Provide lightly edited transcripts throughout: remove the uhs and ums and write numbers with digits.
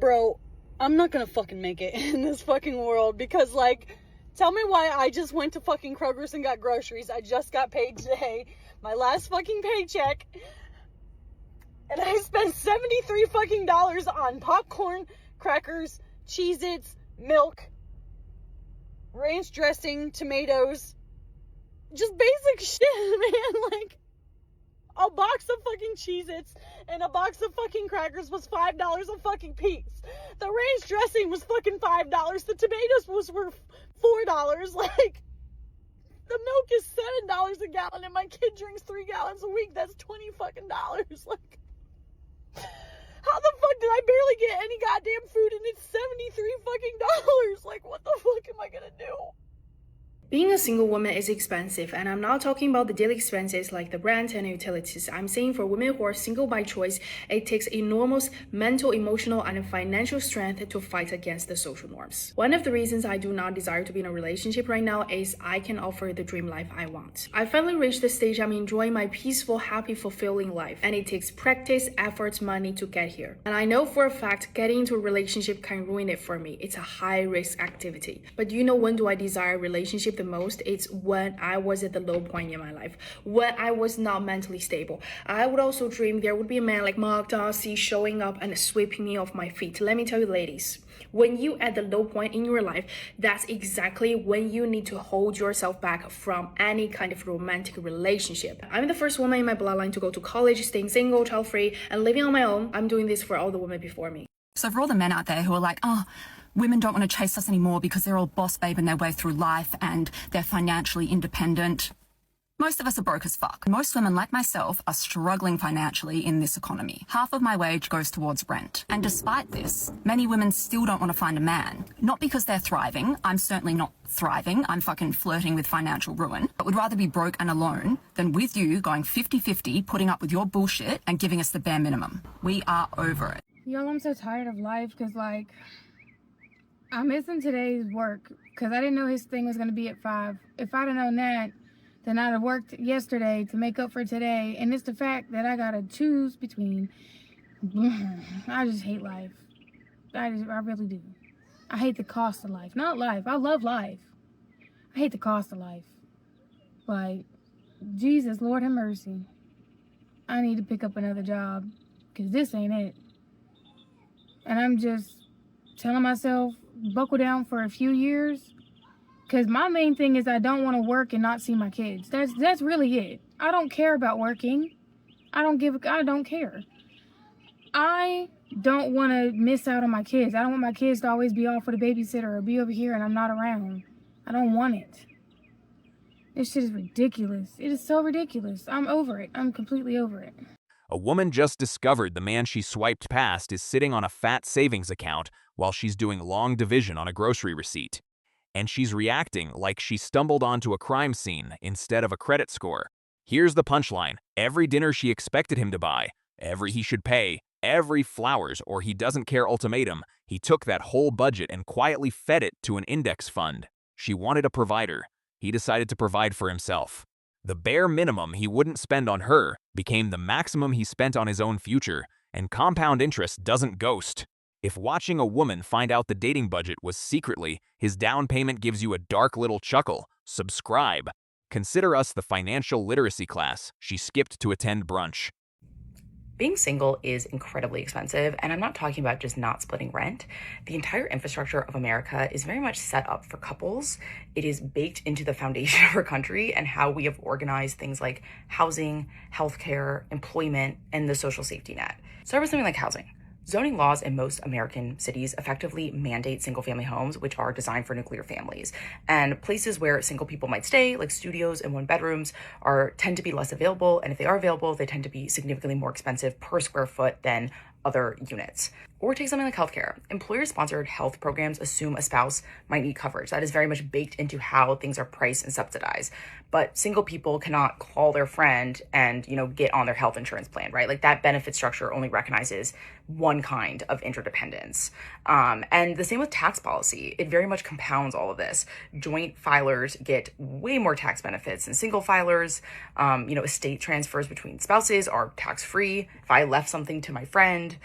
bro, I'm not gonna fucking make it in this fucking world because, like, tell me why I just went to fucking Kroger's and got groceries. I just got paid today. My last fucking paycheck. And I spent $73 fucking on popcorn, crackers, Cheez-Its, milk, ranch dressing, tomatoes. Just basic shit, man. Like, a box of fucking Cheez-Its and a box of fucking crackers was $5 a fucking piece. The ranch dressing was fucking $5. The tomatoes were $4. Like, the milk is $7 a gallon and my kid drinks 3 gallons a week. That's $20 fucking dollars. Like, how the fuck did I barely get any goddamn food and it's $73 fucking dollars? Like, what the fuck am I gonna do? Being a single woman is expensive, and I'm not talking about the daily expenses like the rent and utilities. I'm saying for women who are single by choice, it takes enormous mental, emotional, and financial strength to fight against the social norms. One of the reasons I do not desire to be in a relationship right now is I can offer the dream life I want. I finally reached the stage I'm enjoying my peaceful, happy, fulfilling life, and it takes practice, effort, money to get here. And I know for a fact getting into a relationship can ruin it for me. It's a high-risk activity. But do you know when do I desire a relationship the most? It's when I was at the low point in my life, when I was not mentally stable. I would also dream there would be a man like Mark Darcy showing up and sweeping me off my feet. Let me tell you, ladies, when you at the low point in your life, that's exactly when you need to hold yourself back from any kind of romantic relationship. I'm the first woman in my bloodline to go to college, staying single, child-free, and living on my own. I'm doing this for all the women before me. So for all the men out there who are like, oh, women don't want to chase us anymore because they're all boss babing their way through life and they're financially independent. Most of us are broke as fuck. Most women like myself are struggling financially in this economy. Half of my wage goes towards rent. And despite this, many women still don't want to find a man. Not because they're thriving. I'm certainly not thriving. I'm fucking flirting with financial ruin. But would rather be broke and alone than with you going 50-50, putting up with your bullshit and giving us the bare minimum. We are over it. Y'all, I'm so tired of life because, like, I'm missing today's work because I didn't know his thing was going to be at 5. If I'd have known that, then I'd have worked yesterday to make up for today. And it's the fact that I got to choose between... I just hate life. I really do. I hate the cost of life. Not life. I love life. I hate the cost of life. Like, Jesus, Lord have mercy. I need to pick up another job because this ain't it. And I'm just telling myself, buckle down for a few years. Because my main thing is I don't want to work and not see my kids. That's really it. I don't care about working. I don't care. I don't want to miss out on my kids. I don't want my kids to always be off with a babysitter or be over here and I'm not around. I don't want it. This shit is ridiculous. It is so ridiculous. I'm over it. I'm completely over it. A woman just discovered the man she swiped past is sitting on a fat savings account while she's doing long division on a grocery receipt. And she's reacting like she stumbled onto a crime scene instead of a credit score. Here's the punchline. Every dinner she expected him to buy, every he should pay, every flowers or he doesn't care ultimatum, he took that whole budget and quietly fed it to an index fund. She wanted a provider. He decided to provide for himself. The bare minimum he wouldn't spend on her became the maximum he spent on his own future, and compound interest doesn't ghost. If watching a woman find out the dating budget was secretly his down payment gives you a dark little chuckle, subscribe. Consider us the financial literacy class she skipped to attend brunch. Being single is incredibly expensive, and I'm not talking about just not splitting rent. The entire infrastructure of America is very much set up for couples. It is baked into the foundation of our country and how we have organized things like housing, healthcare, employment, and the social safety net. Start with something like housing. Zoning laws in most American cities effectively mandate single-family homes, which are designed for nuclear families. And places where single people might stay, like studios and one-bedrooms, tend to be less available. And if they are available, they tend to be significantly more expensive per square foot than other units. Or take something like healthcare. Employer-sponsored health programs assume a spouse might need coverage. That is very much baked into how things are priced and subsidized. But single people cannot call their friend and, get on their health insurance plan, right? Like that benefit structure only recognizes one kind of interdependence. And the same with tax policy. It very much compounds all of this. Joint filers get way more tax benefits than single filers. Estate transfers between spouses are tax-free. If I left something to my friend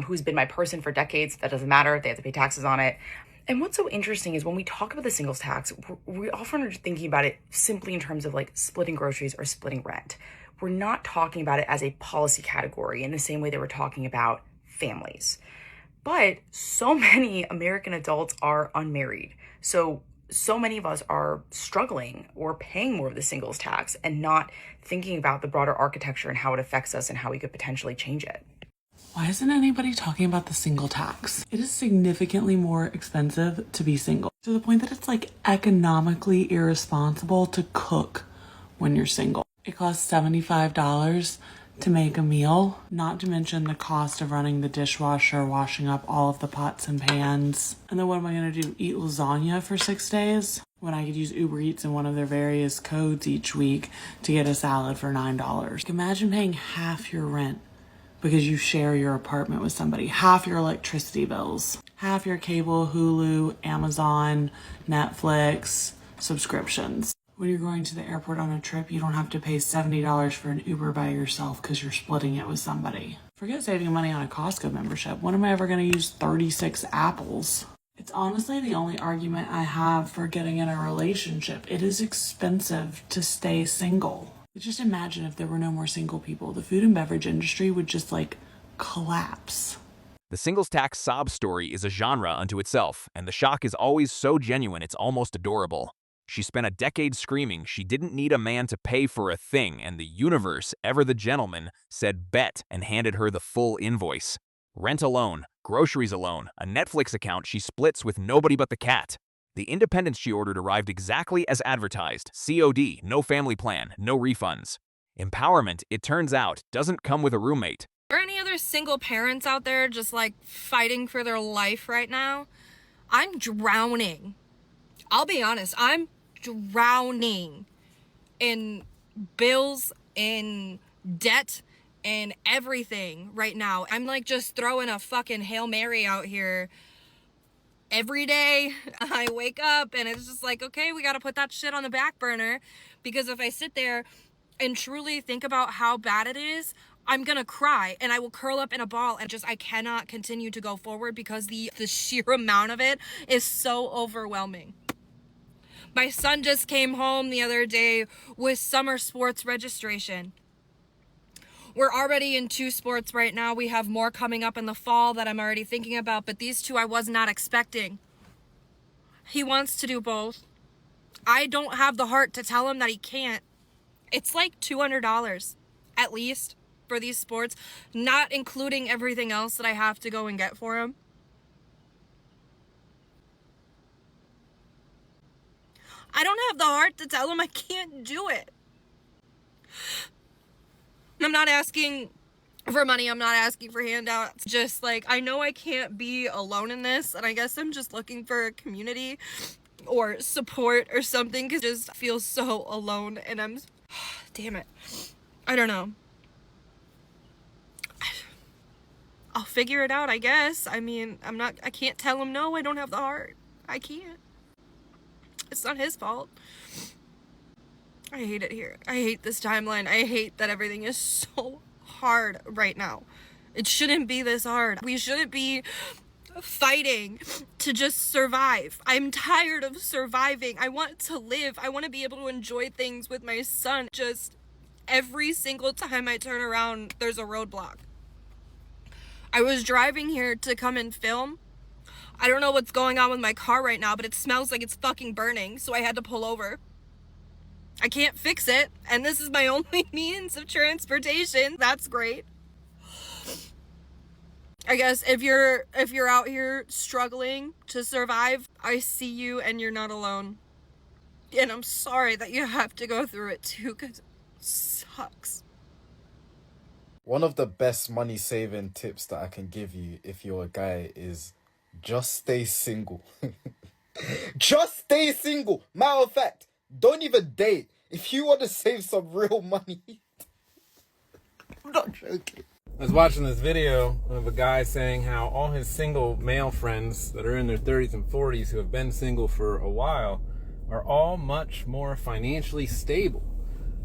who's been my person for decades. That doesn't matter. They have to pay taxes on it. And what's so interesting is when we talk about the singles tax, we often are thinking about it simply in terms of like splitting groceries or splitting rent. We're not talking about it as a policy category in the same way that we're talking about families. But so many American adults are unmarried. So many of us are struggling or paying more of the singles tax and not thinking about the broader architecture and how it affects us and how we could potentially change it. Why isn't anybody talking about the single tax? It is significantly more expensive to be single, to the point that it's like economically irresponsible to cook when you're single. It costs $75 to make a meal, not to mention the cost of running the dishwasher, washing up all of the pots and pans. And then what am I gonna do, eat lasagna for 6 days? When I could use Uber Eats and one of their various codes each week to get a salad for $9. Imagine paying half your rent because you share your apartment with somebody, half your electricity bills, half your cable, Hulu, Amazon, Netflix subscriptions. When you're going to the airport on a trip, you don't have to pay $70 for an Uber by yourself because you're splitting it with somebody. Forget saving money on a Costco membership. When am I ever going to use 36 apples? It's honestly the only argument I have for getting in a relationship. It is expensive to stay single. Just imagine if there were no more single people. The food and beverage industry would just like collapse. The singles tax sob story is a genre unto itself, and the shock is always so genuine it's almost adorable. She spent a decade screaming she didn't need a man to pay for a thing, and the universe, ever the gentleman, said bet and handed her the full invoice. Rent alone, groceries alone, a Netflix account she splits with nobody but the cat. The independence she ordered arrived exactly as advertised. COD, no family plan, no refunds. Empowerment, it turns out, doesn't come with a roommate. Are any other single parents out there just like fighting for their life right now? I'm drowning. I'll be honest, I'm drowning in bills, in debt, in everything right now. I'm like just throwing a fucking Hail Mary out here. Every day I wake up and it's just like, okay, we got to put that shit on the back burner, because if I sit there and truly think about how bad it is, I'm going to cry and I will curl up in a ball and I cannot continue to go forward because the sheer amount of it is so overwhelming. My son just came home the other day with summer sports registration. We're already in 2 sports right now. We have more coming up in the fall that I'm already thinking about, but these 2 I was not expecting. He wants to do both. I don't have the heart to tell him that he can't. It's like $200 at least for these sports, not including everything else that I have to go and get for him. I don't have the heart to tell him I can't do it. I'm not asking for money. I'm not asking for handouts. Just like, I know I can't be alone in this, and I guess I'm just looking for a community or support or something, because I just feel so alone, and I'm, damn it. I don't know. I'll figure it out, I guess. I mean, I can't tell him no, I don't have the heart. I can't. It's not his fault. I hate it here. I hate this timeline. I hate that everything is so hard right now. It shouldn't be this hard. We shouldn't be fighting to just survive. I'm tired of surviving. I want to live. I want to be able to enjoy things with my son. Just every single time I turn around, there's a roadblock. I was driving here to come and film. I don't know what's going on with my car right now, but it smells like it's fucking burning, so I had to pull over. I can't fix it, and this is my only means of transportation. That's great. I guess if you're out here struggling to survive, I see you and you're not alone. And I'm sorry that you have to go through it too, because it sucks. One of the best money saving tips that I can give you if you're a guy is just stay single. Just stay single. Matter of fact, don't even date. If you want to save some real money. I'm not joking. I was watching this video of a guy saying how all his single male friends that are in their 30s and 40s who have been single for a while are all much more financially stable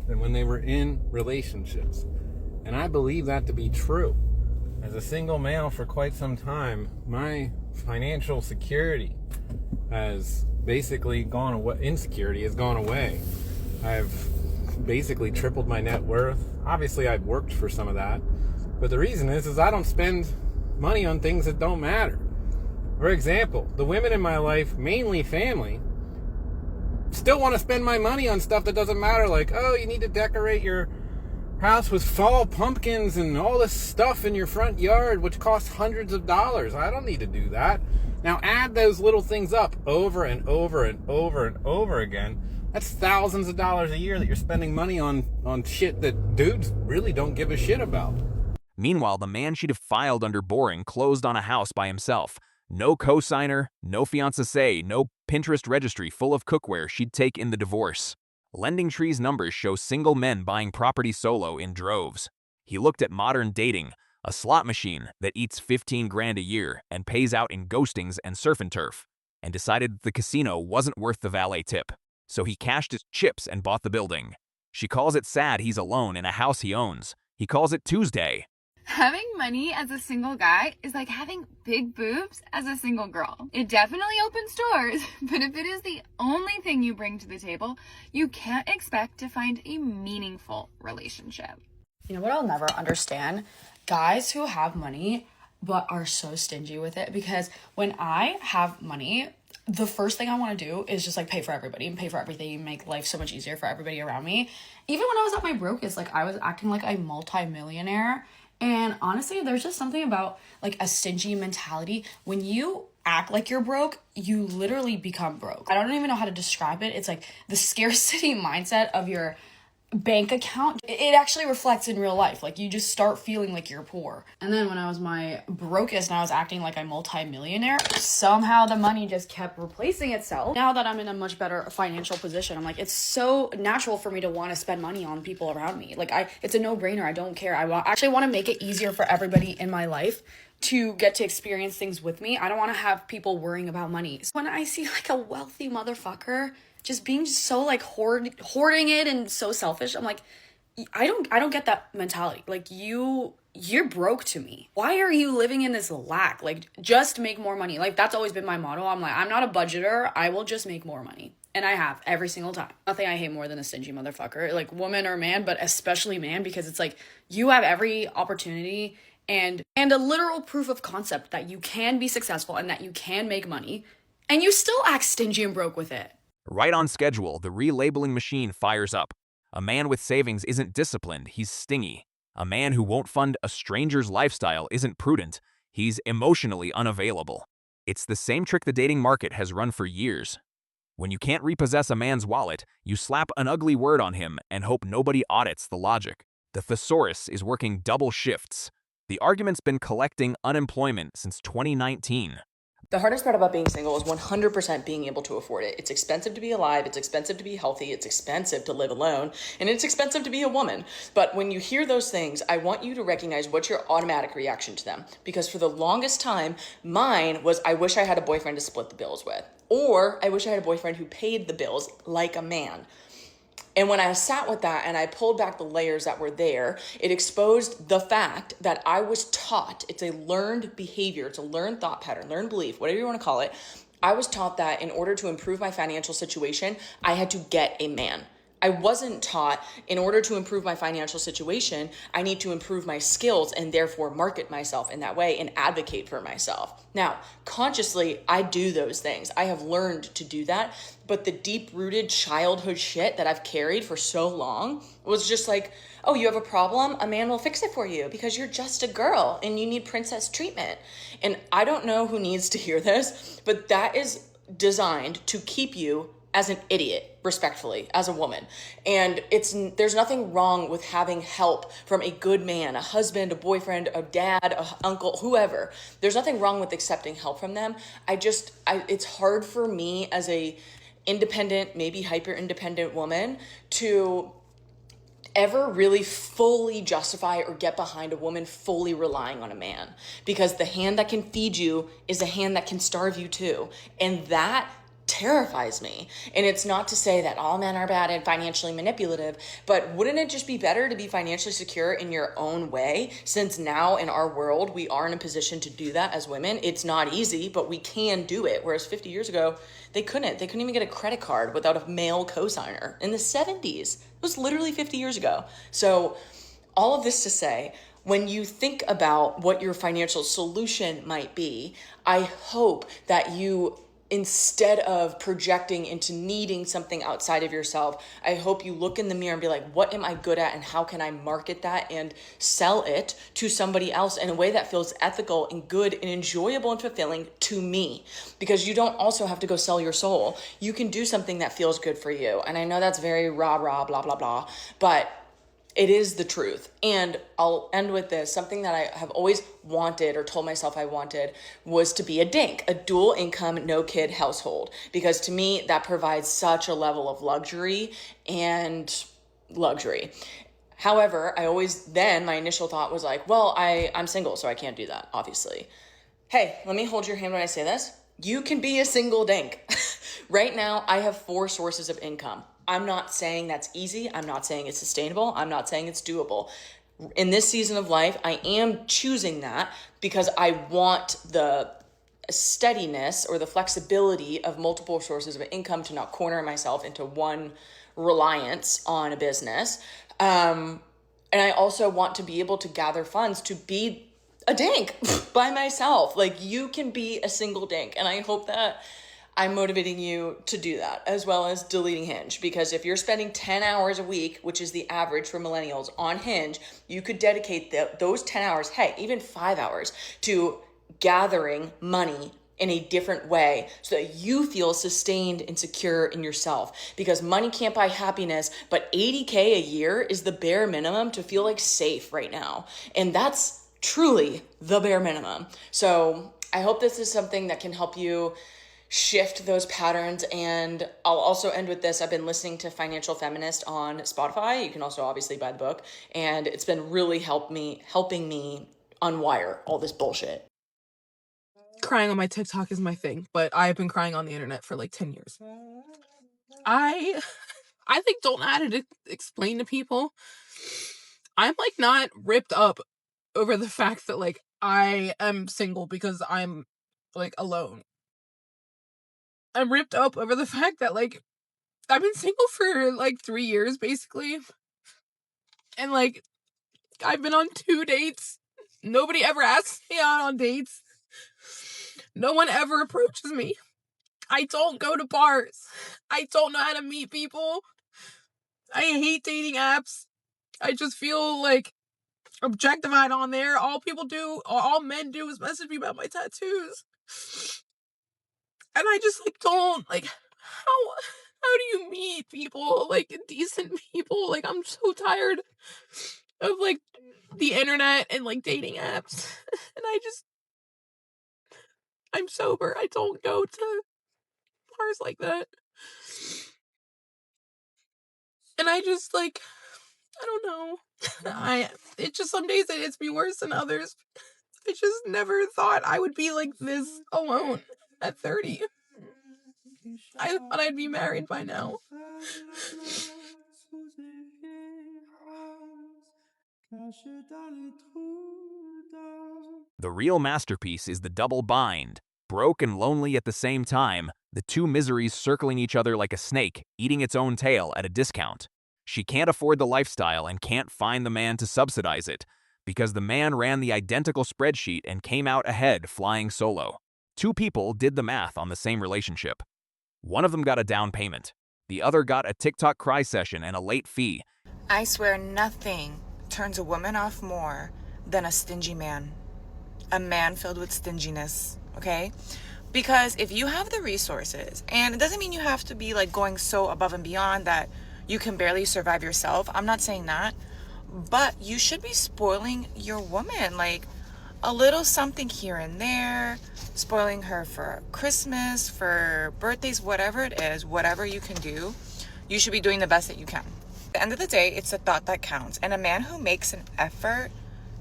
than when they were in relationships. And I believe that to be true. as a single male for quite some time, my financial security has basically gone away. Insecurity has gone away. I've basically tripled my net worth. Obviously, I've worked for some of that. But the reason is I don't spend money on things that don't matter. For example, the women in my life, mainly family, still want to spend my money on stuff that doesn't matter. Like, oh, you need to decorate your house with fall pumpkins and all this stuff in your front yard, which costs hundreds of dollars. I don't need to do that. Now add those little things up over and over and over and over again. That's thousands of dollars a year that you're spending money on shit that dudes really don't give a shit about. Meanwhile, the man she'd have filed under boring closed on a house by himself. No co-signer, no fiancé, no Pinterest registry full of cookware she'd take in the divorce. Lending Tree's numbers show single men buying property solo in droves. He looked at modern dating, a slot machine that eats 15 grand a year and pays out in ghostings and surf and turf, and decided the casino wasn't worth the valet tip. So he cashed his chips and bought the building. She calls it sad he's alone in a house he owns. He calls it Tuesday. Having money as a single guy is like having big boobs as a single girl. It definitely opens doors, but if it is the only thing you bring to the table, you can't expect to find a meaningful relationship. You know what I'll never understand? Guys who have money but are so stingy with it, because when I have money, the first thing I want to do is just like pay for everybody and pay for everything and make life so much easier for everybody around me. Even when I was at my brokest, like I was acting like a multi-millionaire. And honestly, there's just something about like a stingy mentality. When you act like you're broke, you literally become broke. I don't even know how to describe it. It's like the scarcity mindset of your bank account. It actually reflects in real life. Like you just start feeling like you're poor. And then when I was my brokest and I was acting like a multi-millionaire, somehow the money just kept replacing itself. Now that I'm in a much better financial position, I'm like, it's so natural for me to want to spend money on people around me. Like it's a no-brainer. I don't care. I actually want to make it easier for everybody in my life to get to experience things with me. I don't want to have people worrying about money. So when I see like a wealthy motherfucker just being so like hoarding it and so selfish, I'm like, I don't get that mentality. Like you're broke to me. Why are you living in this lack? Like just make more money. Like that's always been my motto. I'm like, I'm not a budgeter. I will just make more money. And I have every single time. Nothing I hate more than a stingy motherfucker, like woman or man, but especially man, because it's like you have every opportunity and a literal proof of concept that you can be successful and that you can make money, and you still act stingy and broke with it. Right on schedule, the relabeling machine fires up. A man with savings isn't disciplined, he's stingy. A man who won't fund a stranger's lifestyle isn't prudent, he's emotionally unavailable. It's the same trick the dating market has run for years. When you can't repossess a man's wallet, you slap an ugly word on him and hope nobody audits the logic. The thesaurus is working double shifts. The argument's been collecting unemployment since 2019. The hardest part about being single is 100% being able to afford it. It's expensive to be alive, it's expensive to be healthy, it's expensive to live alone, and it's expensive to be a woman. But when you hear those things, I want you to recognize what's your automatic reaction to them. Because for the longest time, mine was, I wish I had a boyfriend to split the bills with. Or I wish I had a boyfriend who paid the bills like a man. And when I sat with that and I pulled back the layers that were there, it exposed the fact that I was taught, it's a learned behavior, it's a learned thought pattern, learned belief, whatever you want to call it. I was taught that in order to improve my financial situation, I had to get a man. I wasn't taught in order to improve my financial situation, I need to improve my skills and therefore market myself in that way and advocate for myself. Now, consciously, I do those things. I have learned to do that, but the deep-rooted childhood shit that I've carried for so long was just like, oh, you have a problem? A man will fix it for you because you're just a girl and you need princess treatment. And I don't know who needs to hear this, but that is designed to keep you as an idiot, respectfully, as a woman. And there's nothing wrong with having help from a good man, a husband, a boyfriend, a dad, a uncle, whoever. There's nothing wrong with accepting help from them. It's hard for me as a independent, maybe hyper independent woman to ever really fully justify or get behind a woman fully relying on a man, because the hand that can feed you is the hand that can starve you too. And that terrifies me. And it's not to say that all men are bad and financially manipulative, but wouldn't it just be better to be financially secure in your own way? Since now in our world, we are in a position to do that as women. It's not easy, but we can do it. Whereas 50 years ago, they couldn't. They couldn't even get a credit card without a male cosigner in the 70s. It was literally 50 years ago. So all of this to say, when you think about what your financial solution might be, I hope that you, instead of projecting into needing something outside of yourself, I hope you look in the mirror and be like, what am I good at and how can I market that and sell it to somebody else in a way that feels ethical and good and enjoyable and fulfilling to me? Because you don't also have to go sell your soul. You can do something that feels good for you. And I know that's very rah, blah, blah, blah, but it is the truth. And I'll end with this. Something that I have always wanted or told myself I wanted was to be a DINK, a dual income, no kid household. Because to me, that provides such a level of luxury and luxury. However, my initial thought was like, well, I'm single, so I can't do that, obviously. Hey, let me hold your hand when I say this. You can be a single DINK. Right now, I have 4 sources of income. I'm not saying that's easy. I'm not saying it's sustainable. I'm not saying it's doable. In this season of life, I am choosing that because I want the steadiness or the flexibility of multiple sources of income to not corner myself into one reliance on a business. And I also want to be able to gather funds to be a DINK by myself. Like, you can be a single DINK. And I hope that I'm motivating you to do that, as well as deleting Hinge. Because if you're spending 10 hours a week, which is the average for millennials on Hinge, you could dedicate those 10 hours, hey, even 5 hours, to gathering money in a different way so that you feel sustained and secure in yourself. Because money can't buy happiness, but $80K a year is the bare minimum to feel like safe right now. And that's truly the bare minimum. So I hope this is something that can help you shift those patterns. And I'll also end with this. I've been listening to Financial Feminist on Spotify. You can also obviously buy the book. And it's been really helping me unwire all this bullshit. Crying on my TikTok is my thing, but I've been crying on the internet for like 10 years. I think don't know how to explain to people. I'm like not ripped up over the fact that like I am single because I'm like alone. I'm ripped up over the fact that like I've been single for like 3 years basically. And like I've been on 2 dates. Nobody ever asks me out on dates. No one ever approaches me. I don't go to bars. I don't know how to meet people. I hate dating apps. I just feel like objectified on there. All men do is message me about my tattoos. And I just like don't like how do you meet people, like decent people? Like I'm so tired of like the internet and like dating apps. And I'm sober. I don't go to bars like that. And I just like I don't know. It just some days it hits me worse than others. I just never thought I would be like this alone at 30. I thought I'd be married by now. The real masterpiece is the double bind. Broke and lonely at the same time, the two miseries circling each other like a snake, eating its own tail at a discount. She can't afford the lifestyle and can't find the man to subsidize it, because the man ran the identical spreadsheet and came out ahead flying solo. 2 people did the math on the same relationship. One of them got a down payment. The other got a TikTok cry session and a late fee. I swear nothing turns a woman off more than a stingy man. A man filled with stinginess, okay? Because if you have the resources, and it doesn't mean you have to be like going so above and beyond that you can barely survive yourself. I'm not saying that. But you should be spoiling your woman, like a little something here and there, spoiling her for Christmas, for birthdays, whatever it is, whatever you can do, you should be doing the best that you can. At the end of the day, it's the thought that counts. And a man who makes an effort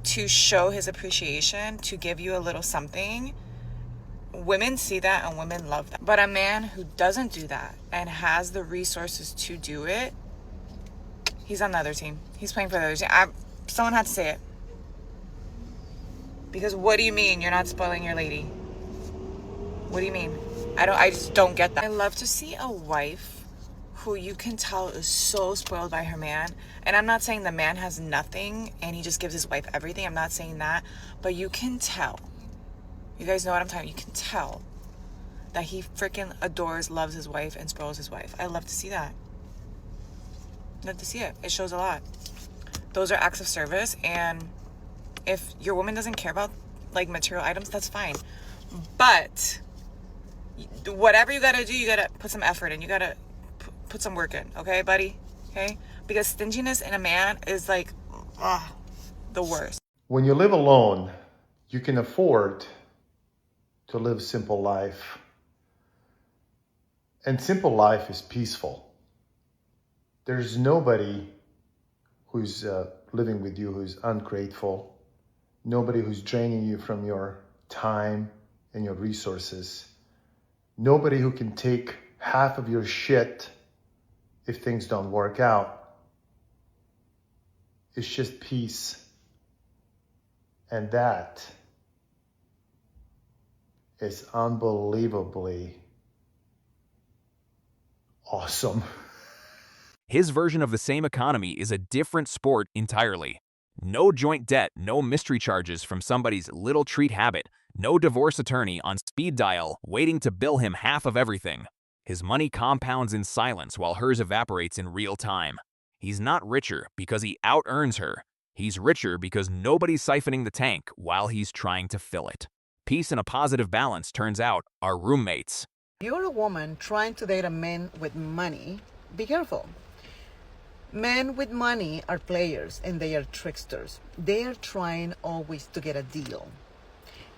to show his appreciation, to give you a little something, Women see that and women love that. But a man who doesn't do that and has the resources to do it, he's on the other team. He's playing for the other team. Someone had to say it. Because what do you mean you're not spoiling your lady? What do you mean? I just don't get that. I love to see a wife who you can tell is so spoiled by her man. And I'm not saying the man has nothing and he just gives his wife everything. I'm not saying that. But you can tell. You guys know what I'm talking about. You can tell that he freaking adores, loves his wife, and spoils his wife. I love to see that. Love to see it. It shows a lot. Those are acts of service. And if your woman doesn't care about like material items, that's fine. But whatever you gotta do, you gotta put some effort in. You gotta put some work in, okay, buddy? Okay? Because stinginess in a man is like, the worst. When you live alone, you can afford to live simple life. And simple life is peaceful. There's nobody who's living with you who's ungrateful. Nobody who's draining you from your time and your resources. Nobody who can take half of your shit if things don't work out. It's just peace. And that is unbelievably awesome. His version of the same economy is a different sport entirely. No joint debt, no mystery charges from somebody's little treat habit, no divorce attorney on speed dial waiting to bill him half of everything. His money compounds in silence while hers evaporates in real time. He's not richer because he out-earns her. He's richer because nobody's siphoning the tank while he's trying to fill it. Peace and a positive balance, turns out, are roommates. You're a woman trying to date a man with money. Be careful. Men with money are players and they are tricksters. They are trying always to get a deal.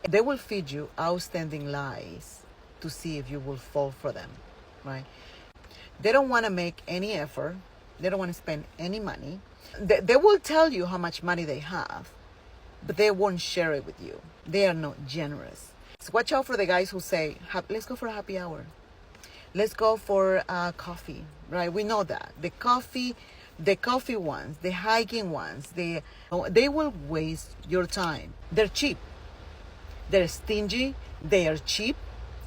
They will feed you outstanding lies to see if you will fall for them, right? They don't want to make any effort. They don't want to spend any money. They will tell you how much money they have, but they won't share it with you. They are not generous. So watch out for the guys who say, let's go for a happy hour. Let's go for coffee, right? We know that. The coffee ones, the hiking ones, they will waste your time. They're cheap. They're stingy. They are cheap.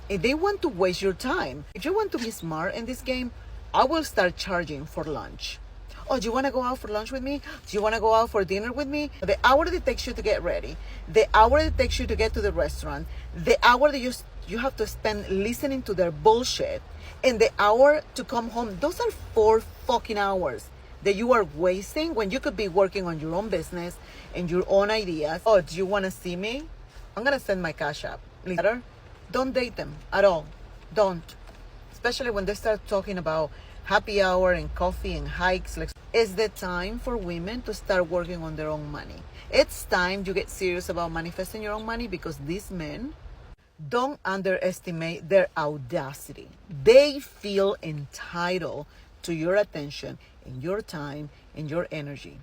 And they want to waste your time. If you want to be smart in this game, I will start charging for lunch. Oh, do you want to go out for lunch with me? Do you want to go out for dinner with me? The hour that it takes you to get ready, the hour that it takes you to get to the restaurant, the hour that you have to spend listening to their bullshit, and the hour to come home, those are 4 fucking hours that you are wasting when you could be working on your own business and your own ideas. Oh, do you want to see me? I'm going to send my cash app. Later, don't date them at all. Don't. Especially when they start talking about happy hour and coffee and hikes. Like, it's the time for women to start working on their own money. It's time you get serious about manifesting your own money, because these men, don't underestimate their audacity. They feel entitled to your attention and your time and your energy.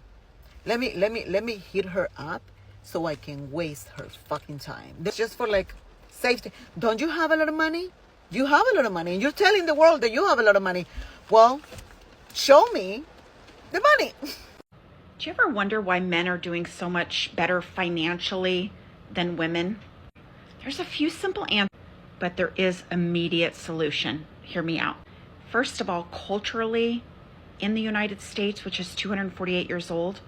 Let me hit her up so I can waste her fucking time. That's just for like safety. Don't you have a lot of money? You have a lot of money and you're telling the world that you have a lot of money. Well, show me the money. Do you ever wonder why men are doing so much better financially than women? There's a few simple answers, but there is immediate solution. Hear me out. First of all, culturally, in the United States, which is 248 years old,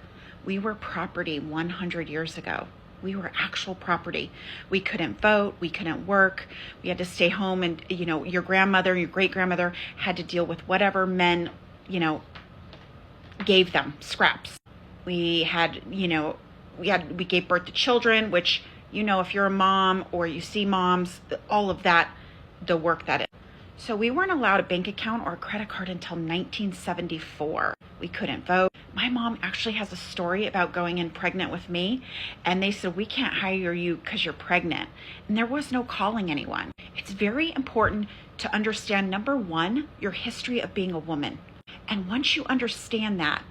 we were property 100 years ago. We were actual property. We couldn't vote, we couldn't work, we had to stay home, and your grandmother, your great-grandmother had to deal with whatever men, gave them, scraps. We gave birth to children, which, if you're a mom or you see moms, all of that, the work that is. So we weren't allowed a bank account or a credit card until 1974. We couldn't vote. My mom actually has a story about going in pregnant with me, and they said, we can't hire you because you're pregnant. And there was no calling anyone. It's very important to understand, number one, your history of being a woman. And once you understand that,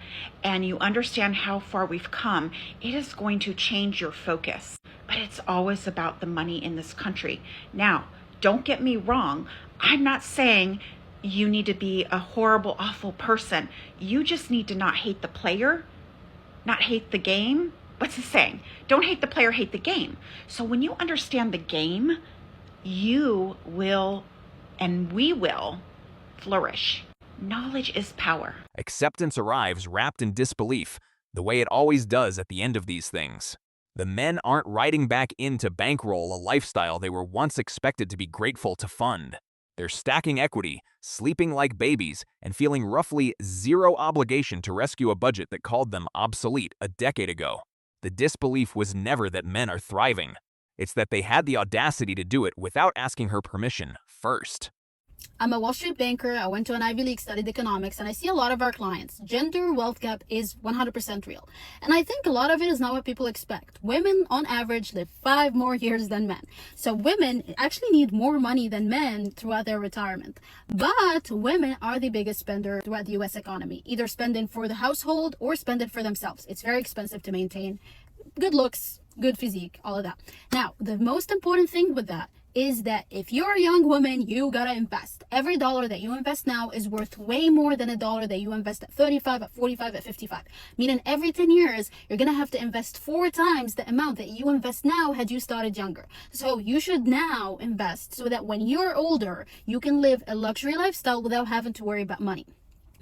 and you understand how far we've come, it is going to change your focus. but it's always about the money in this country. Now, don't get me wrong. I'm not saying you need to be a horrible, awful person. You just need to not hate the player, not hate the game. What's the saying? Don't hate the player, hate the game. So when you understand the game, you will and we will flourish. Knowledge is power. Acceptance arrives wrapped in disbelief, the way it always does at the end of these things. The men aren't riding back in to bankroll a lifestyle they were once expected to be grateful to fund. They're stacking equity, sleeping like babies, and feeling roughly zero obligation to rescue a budget that called them obsolete a decade ago. The disbelief was never that men are thriving. It's that they had the audacity to do it without asking her permission first. I'm a Wall Street banker. I went to an Ivy League, studied economics, and I see a lot of our clients. Gender wealth gap is 100% real. And I think a lot of it is not what people expect. Women, on average, live 5 more years than men. So women actually need more money than men throughout their retirement. But women are the biggest spender throughout the US economy, either spending for the household or spending for themselves. It's very expensive to maintain good looks, good physique, all of that. Now, the most important thing with that is that if you're a young woman, you gotta invest. Every dollar that you invest now is worth way more than a dollar that you invest at 35, at 45, at 55. Meaning every 10 years, you're gonna have to invest 4 times the amount that you invest now had you started younger. So you should now invest so that when you're older, you can live a luxury lifestyle without having to worry about money.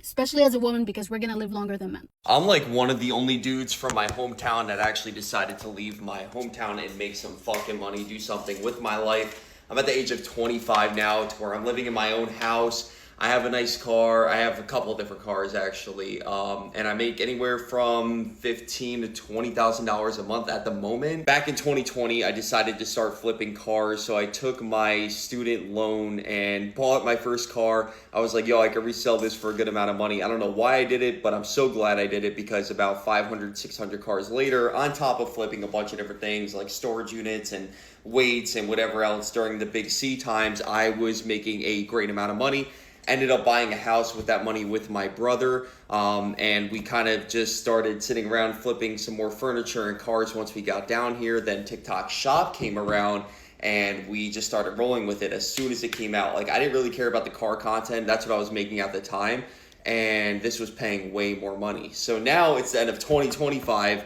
Especially as a woman, because we're gonna live longer than men. I'm like one of the only dudes from my hometown that actually decided to leave my hometown and make some fucking money, do something with my life. I'm at the age of 25 now, to where I'm living in my own house. I have a nice car. I have a couple of different cars actually, and I make anywhere from $15,000 to $20,000 a month at the moment. Back in 2020, I decided to start flipping cars, so I took my student loan and bought my first car. I was like, yo, I could resell this for a good amount of money. I don't know why I did it, but I'm so glad I did it, because about 500, 600 cars later, on top of flipping a bunch of different things like storage units and weights and whatever else during the big C times, I was making a great amount of money. Ended up buying a house with that money with my brother, and we kind of just started sitting around flipping some more furniture and cars once we got down here. Then TikTok Shop came around and we just started rolling with it as soon as it came out. Like, I didn't really care about the car content. That's what I was making at the time, and this was paying way more money. So now it's the end of 2025.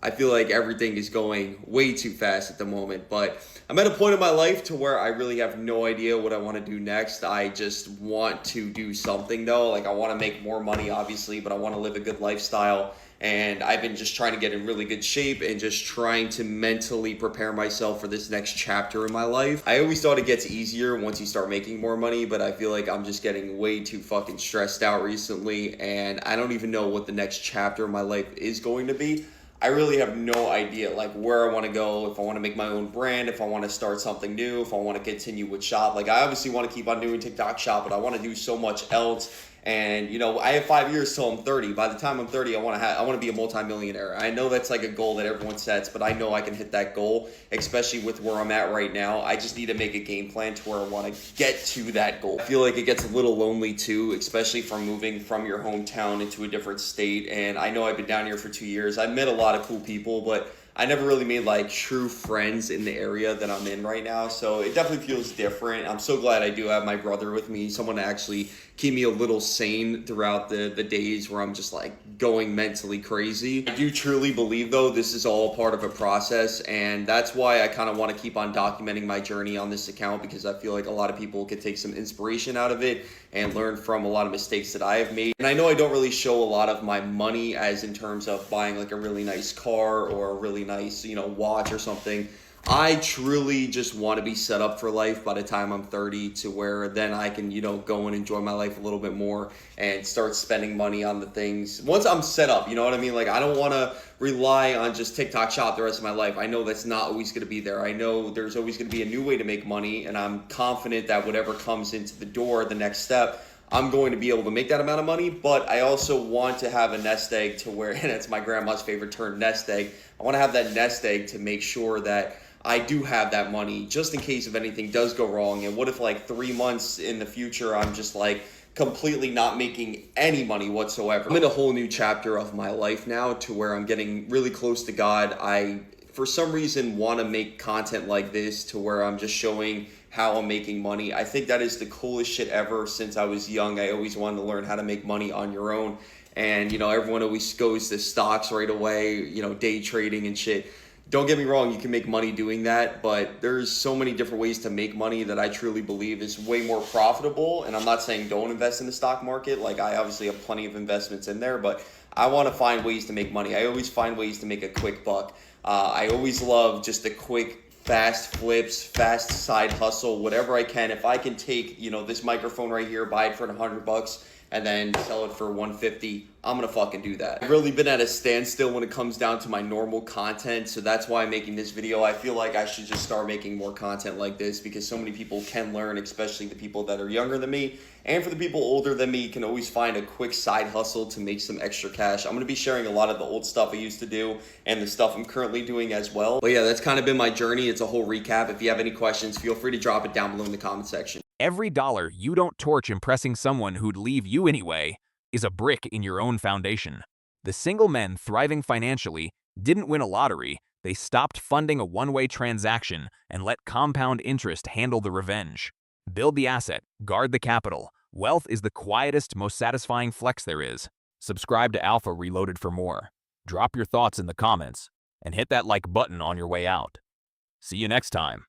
I feel like everything is going way too fast at the moment, but I'm at a point in my life to where I really have no idea what I want to do next. I just want to do something though. Like, I want to make more money, obviously, but I want to live a good lifestyle. And I've been just trying to get in really good shape and just trying to mentally prepare myself for this next chapter in my life. I always thought it gets easier once you start making more money, but I feel like I'm just getting way too fucking stressed out recently, and I don't even know what the next chapter of my life is going to be. I really have no idea like where I want to go, if I want to make my own brand, if I want to start something new, if I want to continue with Shop. Like, I obviously want to keep on doing TikTok Shop, but I want to do so much else. And, you know, I have 5 years till I'm 30. By the time I'm 30, I want to be a multimillionaire. I know that's like a goal that everyone sets, but I know I can hit that goal, especially with where I'm at right now. I just need to make a game plan to where I want to get to that goal. I feel like it gets a little lonely too, especially from moving from your hometown into a different state. And I know I've been down here for 2 years. I've met a lot of cool people, but I never really made like true friends in the area that I'm in right now. So it definitely feels different. I'm so glad I do have my brother with me, someone to actually keep me a little sane throughout the days where I'm just like going mentally crazy. I do truly believe though, this is all part of a process, and that's why I kind of want to keep on documenting my journey on this account, because I feel like a lot of people could take some inspiration out of it and learn from a lot of mistakes that I have made. And I know I don't really show a lot of my money as in terms of buying like a really nice car or a really nice, you know, watch or something. I truly just want to be set up for life by the time I'm 30, to where then I can, you know, go and enjoy my life a little bit more and start spending money on the things once I'm set up, you know what I mean? Like, I don't want to rely on just TikTok Shop the rest of my life. I know that's not always going to be there. I know there's always going to be a new way to make money, and I'm confident that whatever comes into the door, the next step, I'm going to be able to make that amount of money. But I also want to have a nest egg to where, and it's my grandma's favorite term, nest egg. I want to have that nest egg to make sure that I do have that money just in case if anything does go wrong. And what if like 3 months in the future, I'm just like completely not making any money whatsoever? I'm in a whole new chapter of my life now, to where I'm getting really close to God. I for some reason want to make content like this to where I'm just showing how I'm making money. I think that is the coolest shit ever. Since I was young, I always wanted to learn how to make money on your own. And, you know, everyone always goes to stocks right away, you know, day trading and shit. Don't get me wrong, you can make money doing that, but there's so many different ways to make money that I truly believe is way more profitable. And I'm not saying don't invest in the stock market. Like, I obviously have plenty of investments in there, but I want to find ways to make money. I always find ways to make a quick buck. I always love just the quick, fast flips, fast side hustle, whatever I can. If I can take, you know, this microphone right here, buy it for $100 and then sell it for $150, I'm gonna fucking do that. I've really been at a standstill when it comes down to my normal content, so that's why I'm making this video. I feel like I should just start making more content like this because so many people can learn, especially the people that are younger than me. And for the people older than me, can always find a quick side hustle to make some extra cash. I'm gonna be sharing a lot of the old stuff I used to do and the stuff I'm currently doing as well. But yeah, that's kind of been my journey. It's a whole recap. If you have any questions, feel free to drop it down below in the comment section. Every dollar you don't torch impressing someone who'd leave you anyway is a brick in your own foundation. The single men thriving financially didn't win a lottery. They stopped funding a one-way transaction and let compound interest handle the revenge. Build the asset, guard the capital. Wealth is the quietest, most satisfying flex there is. Subscribe to Alpha Reloaded for more. Drop your thoughts in the comments and hit that like button on your way out. See you next time.